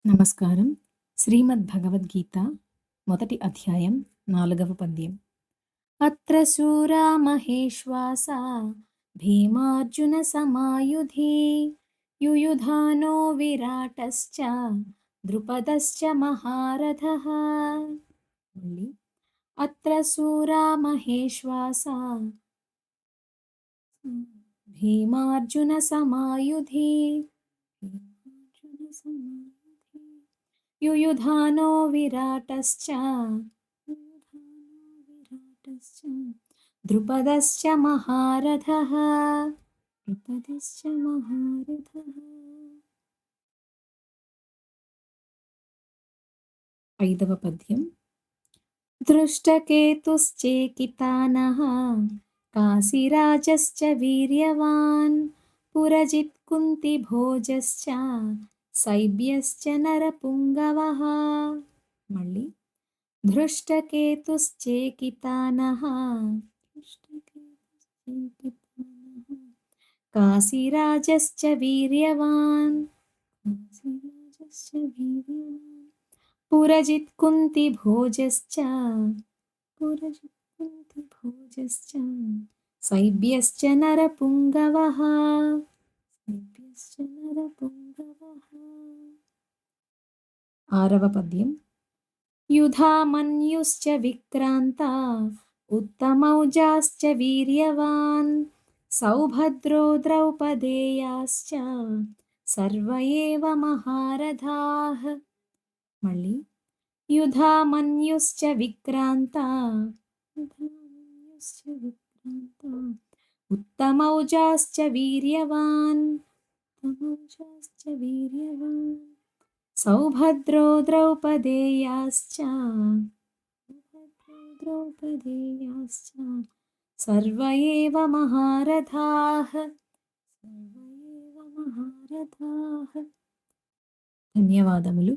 నమస్కారం. శ్రీమద్భగవద్గీత మొదటి అధ్యాయం 4వ పద్యం. అత్ర శూరా మహేశ్వాసా భీమార్జున సమాయుధి యుయుధానో విరాటశ్చ ద్రుపదశ్చ మహారథః. మళ్ళీ అత్ర శూరా మహేశ్వాసా భీమార్జున సమాయుధి యుయుధానో విరాటశ్చ ద్రుపదశ్చ మహారథః. ఐదవ పద్యం. దృష్టకేతుశ్చేకితానః కాశీరాజశ్చ వీర్యవాన్ పురజిత్ కుంతిభోజశ్చ సైభ్యశ్చ నరపుంగవః. మళ్ళీ धृष्टकेतुश्चेकितानः काशीराजश्च वीर्यवान् पुरजित् कुन्तिभोजश्च सैभ्यश्च नरपुङ्गवः. ఆరవ పద్యం. యుధామన్యుశ్చ విక్రాంతా ఉత్తమౌజాశ్చ వీర్యవాన్ సౌభద్రో ద్రౌపదేయాశ్చ సర్వ ఏవ మహారథాః. మళ్ళీ యుధామన్యుశ్చ విక్రాంతా ఉత్తమౌజాశ్చ వీర్యవాన్ సౌభద్రో ద్రౌపదేయాశ్చ సర్వ ఏవ మహారథాః. ధన్యవాదములు.